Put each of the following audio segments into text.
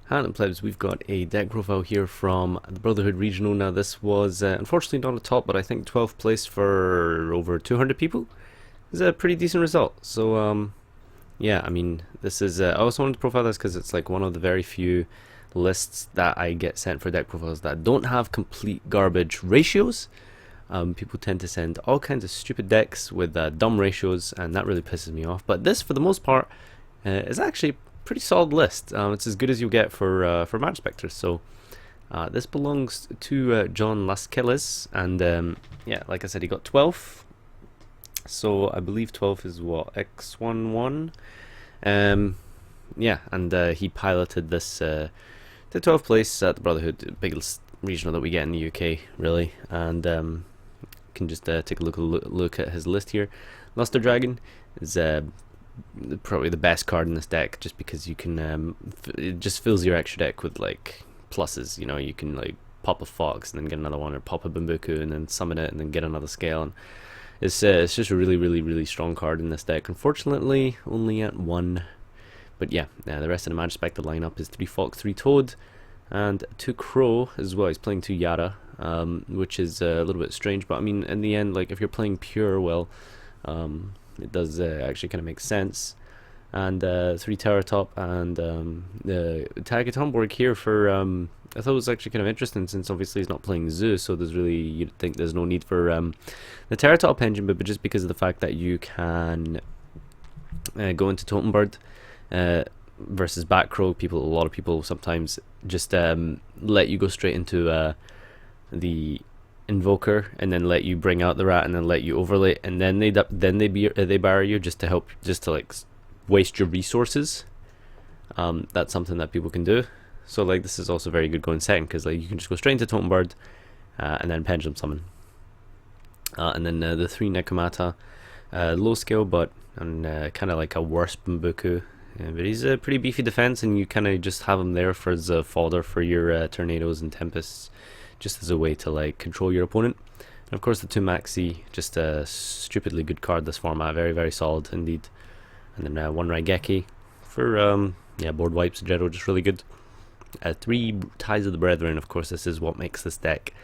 Hello plebs, we've got a deck profile here from the Brotherhood Regional. Now this was unfortunately not a top, but I think 12th place for over 200 people is a pretty decent result. So yeah, I mean this is, I also wanted to profile this because it's like one of the very few lists that I get sent for deck profiles that don't have complete garbage ratios. People tend to send all kinds of stupid decks with dumb ratios, and that really pisses me off. But this, for the most part, is actually pretty solid list. It's as good as you get for Majespecter. So this belongs to John Lascelles, and yeah, like I said, he got 12th. So I believe 12 is what, X11. Yeah, and he piloted this to 12th place at the Brotherhood, biggest regional that we get in the UK, really. And can just take a look at his list here. Luster Dragon is probably the best card in this deck, just because you can it just fills your extra deck with like pluses. You know, you can like pop a Fox and then get another one, or pop a Bambuku and then summon it and then get another scale. And it's just a really strong card in this deck. Unfortunately only at 1, but yeah, the rest of the Majespecter lineup is 3 Fox, 3 Toad, and 2 Crow as well. He's playing 2 Yara, which is a little bit strange, but I mean, in the end, like if you're playing pure, well, it does actually kind of make sense. And 3 Tower Top, and the Tagatomborg here for I thought it was actually kind of interesting, since obviously he's not playing Zoo, so there's really, you'd think there's no need for the Terra Top engine, but just because of the fact that you can go into Totem Bird versus back row, a lot of people sometimes just let you go straight into the Invoker, and then let you bring out the rat, and then let you overlay, and then they barrier you just to like waste your resources. That's something that people can do. So like this is also very good going second, because like you can just go straight into Totem Bird and then Pendulum Summon. And then the 3 Nekomata, low scale, but kind of like a worse Bambuku. But he's a pretty beefy defense, and you kind of just have him there for as a fodder for your Tornadoes and Tempests, just as a way to like control your opponent. And of course the 2 Maxi, just a stupidly good card this format, very solid indeed. And then 1 Raigeki for yeah, board wipes in general, just really good. 3 Ties of the Brethren. Of course, this is what makes this deck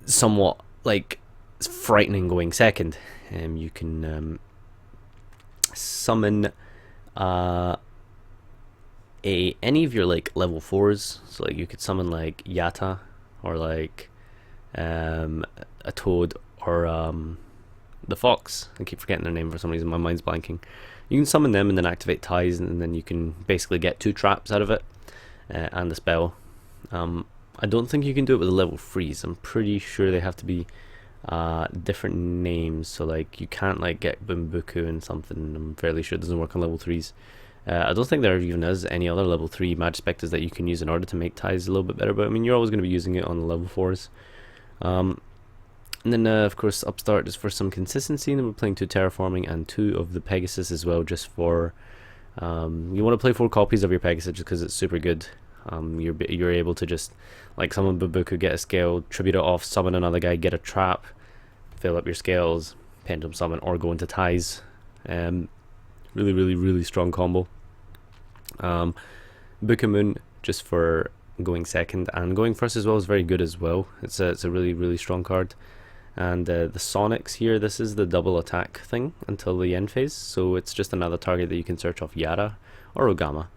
somewhat like frightening going second. You can summon any of your like level 4s, so like you could summon like Yatta, or like a Toad, or the Fox. I keep forgetting their name for some reason, my mind's blanking. You can summon them and then activate Ties, and then you can basically get 2 traps out of it, and the spell. I don't think you can do it with the level 3s. I'm pretty sure they have to be different names, so like you can't like get Bambuku and something. I'm fairly sure it doesn't work on level 3s. I don't think there even is any other level 3 Majespecters that you can use in order to make Ties a little bit better, but I mean, you're always going to be using it on the level 4s. And then of course Upstart is for some consistency, and then we're playing 2 Terraforming and 2 of the Pegasus as well, just for you want to play 4 copies of your Pegasus just because it's super good. You're able to just like summon Bambuku, get a scale, tribute it off, summon another guy, get a trap, fill up your scales, Pendulum Summon, or go into Ties. Really strong combo. Bukamoon just for going second, and going first as well is very good as well. It's a really strong card. And the Sonics here, this is the double attack thing until the end phase, so it's just another target that you can search off Yara or Ogama.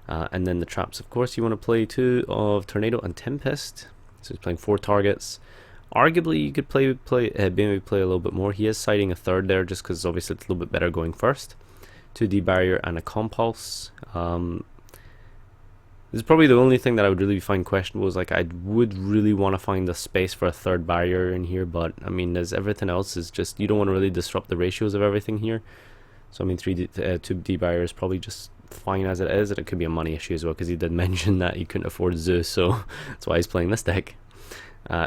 And then the traps, of course, you want to play 2 of Tornado and Tempest, so he's playing 4 targets. Arguably you could maybe play a little bit more. He is citing a 3rd there, just because obviously it's a little bit better going first. 2 Barrier and a Compulse. This is probably the only thing that I would really find questionable, is like I would really want to find a space for a 3rd barrier in here, but I mean, there's everything else is just, you don't want to really disrupt the ratios of everything here. So I mean, 2 barrier is probably just fine as it is, and it could be a money issue as well, because he did mention that he couldn't afford Zeus, so that's why he's playing this deck.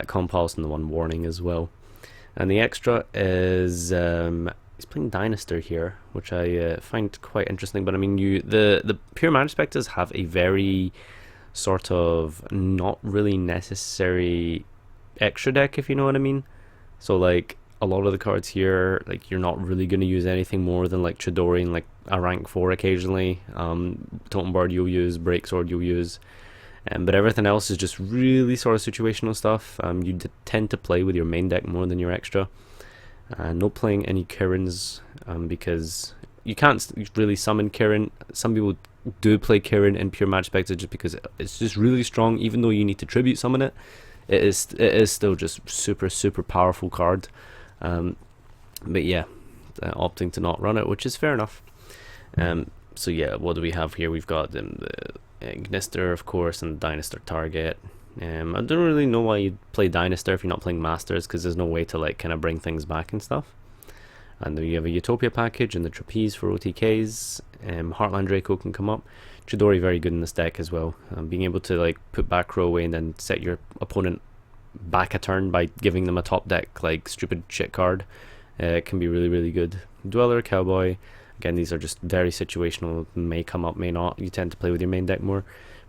Compulse and the 1 Warning as well. And the extra is he's playing Dynaster here, which I find quite interesting. But I mean, the pure Majespecters have a very sort of not really necessary extra deck, if you know what I mean. So like a lot of the cards here, like you're not really going to use anything more than like Chidori and like a rank 4 occasionally. Totem Bird you'll use, Breaksword you'll use. But everything else is just really sort of situational stuff. You tend to play with your main deck more than your extra. No playing any Kirins because you can't really summon Kirin. Some people do play Kirin in pure Majespecter just because it's just really strong. Even though you need to tribute summon it, it is still just super powerful card. But yeah, opting to not run it, which is fair enough. So yeah, what do we have here? We've got the Ignister, of course, and Dynastar target. I don't really know why you'd play Dynastar if you're not playing Masters, because there's no way to like kind of bring things back and stuff. And then you have a Utopia package and the Trapeze for OTKs. Heartland Draco can come up. Chidori very good in this deck as well. Being able to like put back row away and then set your opponent back a turn by giving them a top deck like stupid shit card can be really good. Dweller, Cowboy. Again, these are just very situational, may come up, may not. You tend to play with your main deck more.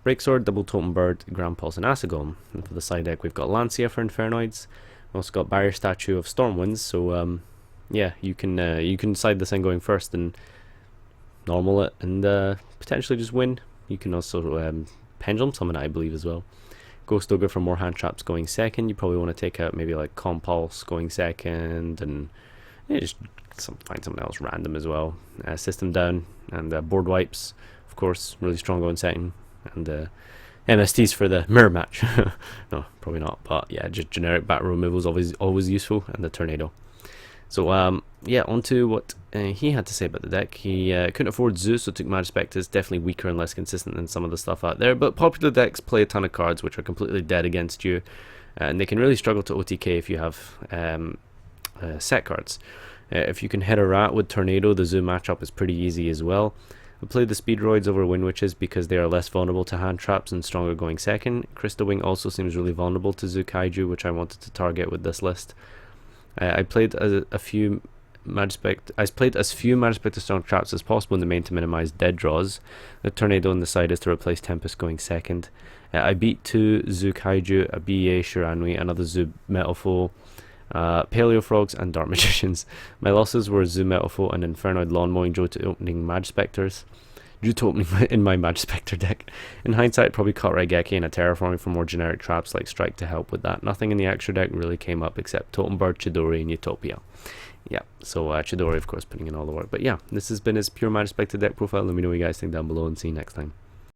Breaksword, Double Totem Bird, Grand Pulse, and Asagom. And for the side deck, we've got Lancia for Infernoids. We've also got Barrier Statue of Stormwinds, so yeah, you can side this in going first and normal it and potentially just win. You can also Pendulum Summon, I believe, as well. Ghost Ogre for more hand traps going second. You probably want to take out maybe like Compulse going second, and yeah, just find something else random as well. System Down and Board Wipes, of course, really strong going second, and MSTs for the mirror match. No, probably not, but yeah, just generic bat removal is always useful, and the Tornado. So yeah, on to what he had to say about the deck. He couldn't afford Zeus, so took Majespecter. It's definitely weaker and less consistent than some of the stuff out there, but popular decks play a ton of cards which are completely dead against you, and they can really struggle to OTK if you have set cards. If you can hit a rat with Tornado, the Zoo matchup is pretty easy as well. I played the Speedroids over Wind Witches because they are less vulnerable to hand traps and stronger going second. Crystal Wing also seems really vulnerable to Zoo Kaiju, which I wanted to target with this list. I played a few Majespecter strong traps as possible in the main to minimize dead draws. The Tornado on the side is to replace Tempest going second. I beat 2 Zoo Kaiju, a BEA Shiranui, another Zoo Metal Foe, Paleo Frogs, and Dark Magicians. My losses were Zoo Metal Foe and Infernoid Lawn Mowing due to opening Majespecters. Due to opening in my Majespecter deck. In hindsight, probably caught Raigeki and a Terraforming for more generic traps like Strike to help with that. Nothing in the extra deck really came up except Totem Bird, Chidori, and Utopia. Yeah, so Chidori, of course, putting in all the work. But yeah, this has been his pure Majespecter deck profile. Let me know what you guys think down below, and see you next time.